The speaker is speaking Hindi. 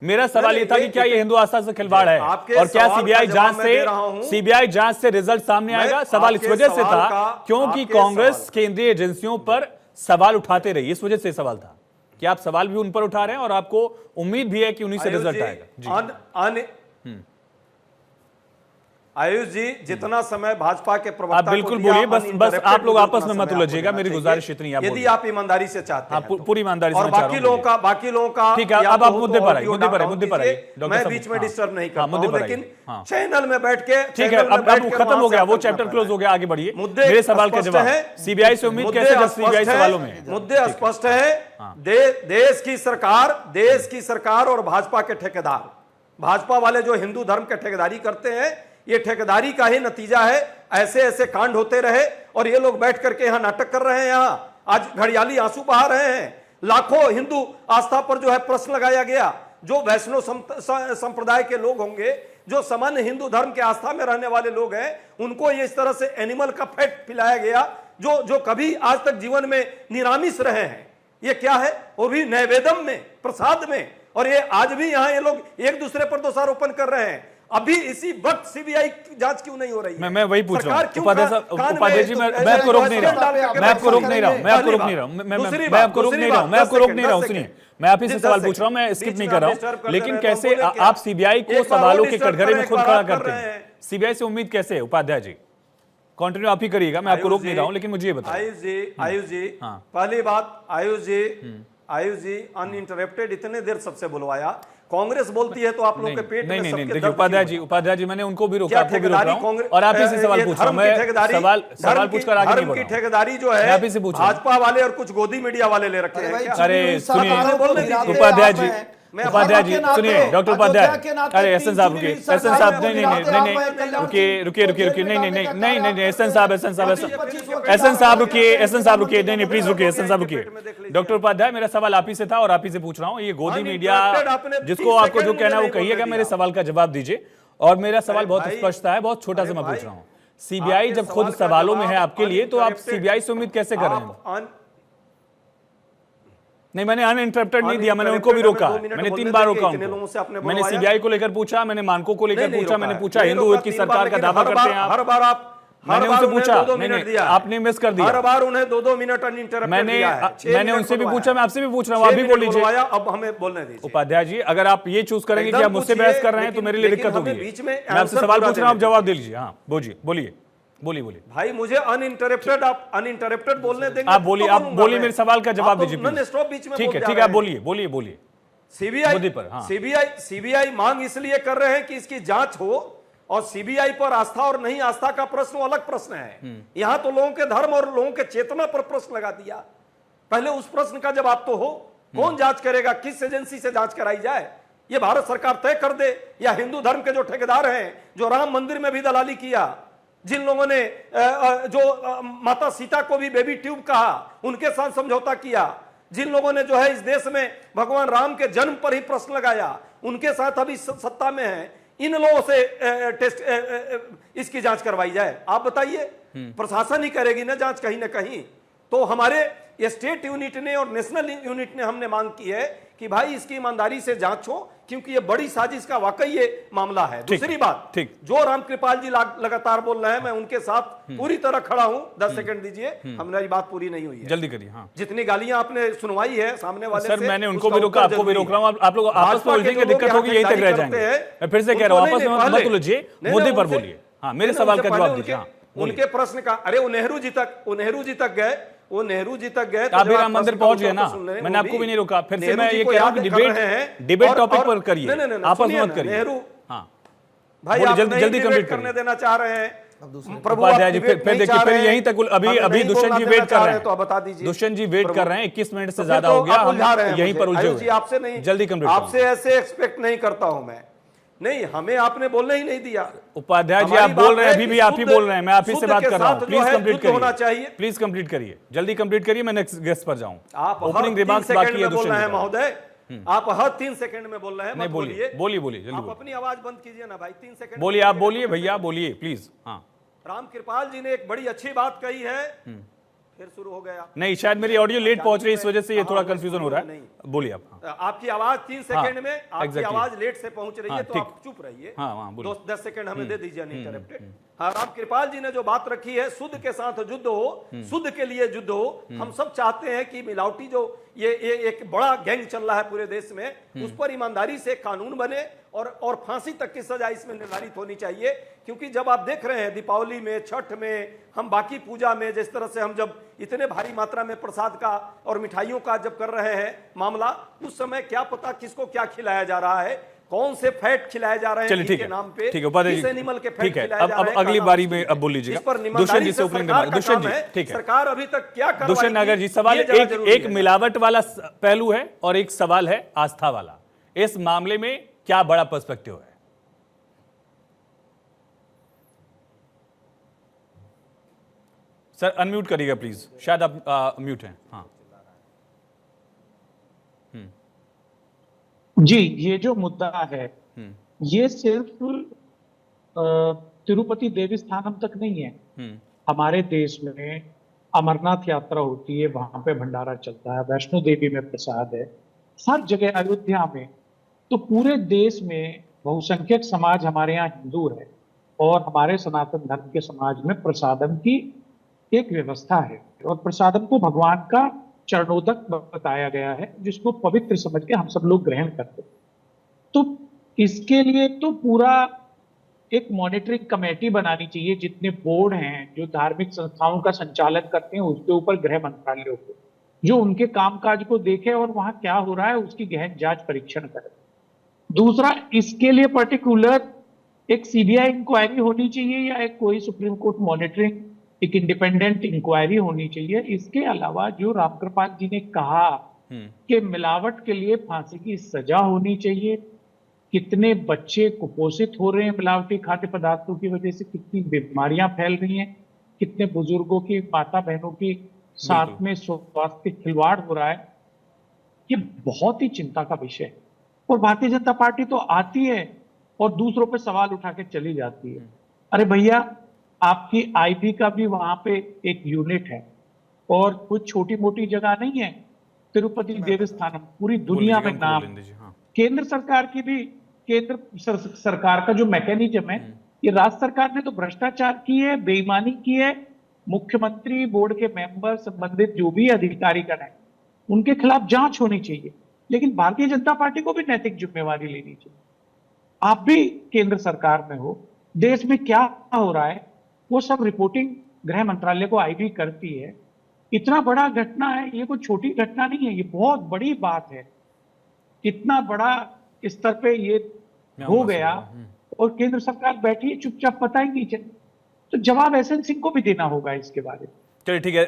मेरा सवाल ये था कि क्या ये हिंदू आस्था से खिलवाड़ है और क्या सीबीआई जांच से रिजल्ट सामने आएगा। सवाल इस वजह से था क्योंकि कांग्रेस केंद्रीय एजेंसियों पर सवाल उठाते रही, इस वजह से सवाल था कि आप सवाल भी उन पर उठा रहे हैं और आपको उम्मीद भी है कि उन्हीं से रिजल्ट आएगा। आयुष जी, जितना समय भाजपा के प्रवक्ता आप बिल्कुल बोलिए, बस आप लोग आपस में मत उलझिएगा, मेरी गुजारिश इतनी है। यदि आप ईमानदारी से चाहते हैं पूरी ईमानदारी से, और बाकी लोगों का ठीक है। अब आप मुद्दे पर आइए, मैं बीच में डिस्टर्ब नहीं करता हूं, लेकिन चैनल में बैठ के ठीक है, अब खत्म हो गया वो चैप्टर, क्लोज हो गया, आगे बढ़िए। मेरे सवाल का जवाब है, सीबीआई से उम्मीद कैसे जब सीबीआई सवालों में मुद्दे स्पष्ट है। देश की सरकार और भाजपा के ठेकेदार, भाजपा वाले जो हिंदू धर्म के ठेकेदारी करते हैं, ये ठेकेदारी का ही नतीजा है। ऐसे ऐसे कांड होते रहे और ये लोग बैठ करके यहां नाटक कर रहे हैं, यहां आज घड़ियाली आंसू बहा रहे हैं। लाखों हिंदू आस्था पर जो है प्रश्न लगाया गया। जो वैष्णव संप्रदाय के लोग होंगे, जो सामान्य हिंदू धर्म के आस्था में रहने वाले लोग हैं, उनको ये इस तरह से एनिमल का फैट पिलाया गया जो कभी आज तक जीवन में निरामिष रहे हैं। ये क्या है, वो भी नैवेद्यम में, प्रसाद में। और ये आज भी यहां ये लोग एक दूसरे पर दोषारोप कर रहे हैं। अभी इसी वक्त सीबीआई की जांच क्यों नहीं हो रही है? मैं वही पूछ रहा हूं उपाध्याय जी, मैं आपको रोक नहीं रहा हूं, सुनिए, मैं आप ही से सवाल पूछ रहा हूं, मैं स्किप नहीं कर रहा हूं। लेकिन कैसे आप सीबीआई को सवालों के कटघरे में खुद खड़ा करते हैं? सीबीआई से उम्मीद कैसे है? उपाध्याय जी कंटिन्यू आप ही करिएगा, मैं आपको रोक नहीं रहा हूं, लेकिन मुझे ये बताइए। आयुष जी, पहली बात, आयुष जी अनइंटरप्टेड इतने देर सबसे बुलवाया। कांग्रेस बोलती है तो आप लोग के पेट में नहीं, देखिए उपाध्याय जी मैंने उनको भी रोका, आपको भी रोक रहा हूं और आप ही से सवाल पूछ रहा हूं। मैं सवाल पूछकर आगे नहीं बढ़ रहा हूं। ठेकेदारी जो है आप ही से पूछ रहा हूं, भाजपा वाले और कुछ गोदी मीडिया वाले ले रखे हैं। अरे सुनिए उपाध्याय जी सुनिए, डॉक्टर उपाध्याय, अरे एहसन साहब रुकिए, एहसन साहब नहीं, रुकिए, एहसन साहब रुकिए, नहीं प्लीज रुकिए, एहसन साहब रुकिए। डॉक्टर उपाध्याय, मेरा सवाल आप ही से था और आप ही से पूछ रहा हूँ। ये गोदी मीडिया जिसको आपको जो कहना है वो कहिएगा, मेरे सवाल का जवाब दीजिए। और मेरा सवाल बहुत स्पष्ट है, बहुत छोटा सा मैं पूछ रहा हूँ। सीबीआई जब खुद सवालों में है आपके लिए, तो आप सीबीआई से उम्मीद कैसे कर रहे हैं? नहीं, मैंने अनइंटरप्टेड नहीं दिया, मैंने उनको भी रोका, मैंने 3 बार रोका उनको। मैंने सीबीआई को लेकर पूछा, मैंने मानकों को लेकर पूछा, मैंने पूछा हिंदू की सरकार का दावा करते हैं आप। हर बार आप मैंने उनसे पूछा, नहीं आपने मिस कर दिया। हर बार उन्हें 2-2 मिनट अनइंटरप्टेड दिया है। मैंने उनसे भी पूछा, मैं आपसे भी पूछ रहा हूँ, आप भी बोल लीजिए। अब हमें बोलने दीजिए। उपाध्याय जी, अगर आप ये चूज करेंगे कि आप मुझसे बहस कर रहे हैं तो मेरे लिए दिक्कत होगी। मैं आपसे सवाल पूछ रहा हूँ, आप जवाब दे लीजिए। हाँ बोलिए भाई, मुझे अनइंटरप्टेड बोलने देंगे? आप बोलिए मेरे सवाल का जवाब दीजिए। ठीक है, आप बोलिए। सीबीआई मांग इसलिए कर रहे हैं कि इसकी जांच हो, और सीबीआई पर आस्था और नहीं आस्था का प्रश्न अलग प्रश्न है। यहां तो लोगों के धर्म और लोगों के चेतना पर प्रश्न लगा दिया। पहले उस प्रश्न का जवाब तो हो, कौन जांच करेगा, किस एजेंसी से जांच कराई जाए? ये भारत सरकार तय कर दे, या हिंदू धर्म के जो ठेकेदार हैं, जो राम मंदिर में भी दलाली किया, जिन लोगों ने जो माता सीता को भी बेबी ट्यूब कहा, उनके साथ समझौता किया, जिन लोगों ने जो है इस देश में भगवान राम के जन्म पर ही प्रश्न लगाया, उनके साथ अभी सत्ता में है, इन लोगों से इसकी जांच करवाई जाए। आप बताइए, प्रशासन ही करेगी ना जांच कहीं ना कहीं। तो हमारे स्टेट यूनिट ने और नेशनल यूनिट ने हमने मांग की है कि भाई इसकी ईमानदारी से जांच हो, क्योंकि ये बड़ी साजिश का वाकई ये मामला है। दूसरी बात, जो रामकृपाल जी लगातार बोल रहे हैं, मैं उनके साथ पूरी तरह खड़ा हूं। 10 सेकंड दीजिए, हमारी बात पूरी नहीं हुई है, जल्दी करिए। हाँ, जितनी गालियां आपने सुनवाई है सामने वाले सर, मैंने उनको भी रोका, आपको भी रोक रहा हूं। आप लोग आपस में उलझेंगे, दिक्कत होगी, यहीं तक रह जाएंगे। मैं फिर से कह रहा हूं, आपस में मत उलझिए, मुद्दे पर बोलिए। हाँ, मेरे सवाल का जवाब दीजिए। उनके प्रश्न का, अरे वो नेहरू जी तक गए, आप भी राम मंदिर पहुंच गए ना, मैंने आपको भी नहीं रोका। फिर से मैं ये कह रहा हूं कि डिबेट टॉपिक पर करिए, आपस में मत करिए। नेहरू, हाँ भाई जल्दी कंप्लीट करने देना चाह रहे हैं। उपाध्याय जी, फिर देखिए, फिर यहीं तक अभी दुष्यंत जी वेट कर रहे हैं, तो बता दीजिए। दुष्यंत जी वेट कर रहे हैं, 21 मिनट से ज्यादा हो गया, यहीं पर उलझे हुए। आपसे नहीं, जल्दी कंप्लीट, आपसे ऐसे एक्सपेक्ट नहीं करता हूं मैं। नहीं, हमें आपने बोलने ही नहीं दिया। उपाध्याय जी, आप बोल रहे हैं, अभी भी आप ही बोल रहे हैं, मैं आप ही से बात कर रहा हूं। प्लीज कंप्लीट होना चाहिए, प्लीज कंप्लीट करिए, जल्दी कंप्लीट करिए, मैं नेक्स्ट गेस्ट पर जाऊं। आप ओपनिंग रिमार्क्स बाकी है दुष्यंत जी महोदय, आप हर 3 सेकंड में बोल रहे हैं। नहीं, बोलिए जल्दी। आप अपनी आवाज बंद कीजिए ना भाई, 3 सेकंड बोलिए, आप बोलिए भैया, बोलिए प्लीज। हाँ, रामकृपाल जी ने एक बड़ी अच्छी बात कही है, फिर शुरू हो गया। नहीं, शायद मेरी ऑडियो लेट पहुंच रही है, इस वजह से ये थोड़ा कंफ्यूजन हो रहा है। बोलिए आप। आपकी आवाज 3 सेकंड में, आपकी आवाज लेट से पहुंच रही है, तो आप चुप रहिए। 10 सेकंड हमें दे दीजिए अनइंटरप्टेड। हाँ, राम कृपाल जी ने जो बात रखी है, शुद्ध के साथ युद्ध हो, शुद्ध के लिए युद्ध हो। हम सब चाहते हैं कि मिलावटी जो ये एक बड़ा गैंग चल रहा है पूरे देश में, उस पर ईमानदारी से कानून बने और फांसी तक की सजा इसमें निर्धारित होनी चाहिए। क्योंकि जब आप देख रहे हैं दीपावली में, छठ में, हम बाकी पूजा में, जिस तरह से हम जब इतने भारी मात्रा में प्रसाद का और मिठाइयों का जब कर रहे हैं मामला, उस समय क्या पता किसको क्या खिलाया जा रहा है, कौन से फैट खिलाए जा रहे हैं ठीक के नाम पे, ठीक है उपाध्याय किस जी, एनिमल के फैट ठीक है। खिलाए जा रहे हैं। अब अगली बारी में अब बोल लीजिएगा। दुष्यंत जी से ओपनिंग रिमार्क। दुष्यंत जी, ठीक है, सरकार अभी तक क्या कर रही है? दुष्यंत नागर जी, सवाल एक मिलावट वाला पहलू है और एक सवाल है आस्था वाला। इस मामले में क्या बड़ा पर्सपेक्टिव है? सर अनम्यूट करिएगा प्लीज, शायद आप म्यूट हैं। हाँ जी, ये जो मुद्दा है ये सिर्फ तिरुपति देवस्थानम तक नहीं है। हमारे देश में अमरनाथ यात्रा होती है, वहां पे भंडारा चलता है, वैष्णो देवी में प्रसाद है, हर जगह, अयोध्या में। तो पूरे देश में बहुसंख्यक समाज हमारे यहाँ हिंदू है और हमारे सनातन धर्म के समाज में प्रसादम की एक व्यवस्था है और प्रसादम को भगवान का चरणोदक बताया गया है, जिसको पवित्र समझ के हम सब लोग ग्रहण करते हैं। तो इसके लिए तो पूरा एक मॉनिटरिंग कमेटी बनानी चाहिए, जितने बोर्ड हैं जो धार्मिक संस्थाओं का संचालन करते हैं, उसके ऊपर गृह मंत्रालय को, जो उनके कामकाज को देखे और वहां क्या हो रहा है उसकी गहन जांच परीक्षण करे। दूसरा, इसके लिए पर्टिकुलर एक सीबीआई इंक्वायरी होनी चाहिए या एक कोई सुप्रीम कोर्ट मॉनिटरिंग एक इंडिपेंडेंट इंक्वायरी होनी चाहिए। इसके अलावा जो रामकृपाल जी ने कहा कि मिलावट के लिए फांसी की सजा होनी चाहिए, कितने बच्चे कुपोषित हो रहे हैं मिलावटी खाद्य पदार्थों की वजह से, कितनी बीमारियां फैल रही हैं, कितने बुजुर्गों की, माता बहनों की साथ में स्वास्थ्य खिलवाड़ हो रहा है, ये बहुत ही चिंता का विषय है। और भारतीय जनता पार्टी तो आती है और दूसरों पे सवाल उठा के चली जाती है। अरे भैया, आपकी आईबी का भी वहां पे एक यूनिट है और कुछ छोटी मोटी जगह नहीं है। तिरुपति देवस्थानम पूरी दुनिया में नाम, केंद्र सरकार की भी, केंद्र सरकार का जो मैकेनिज्म है, ये राज्य सरकार ने तो भ्रष्टाचार की है, बेईमानी की है। मुख्यमंत्री, बोर्ड के मेंबर, संबंधित जो भी अधिकारीगण है, उनके खिलाफ जांच होनी चाहिए। लेकिन भारतीय जनता पार्टी को भी नैतिक जिम्मेवारी लेनी चाहिए। आप भी केंद्र सरकार में हो, देश में क्या हो रहा है वो सब रिपोर्टिंग गृह मंत्रालय को आईबी करती है। इतना बड़ा घटना है, ये कोई छोटी घटना नहीं है, ये बहुत बड़ी बात है। इतना बड़ा स्तर पे ये हो गया और केंद्र सरकार बैठी है चुपचाप, पता ही नहीं चले। तो जवाब एसएन सिंह को भी देना होगा इसके बारे में। चलिए ठीक है।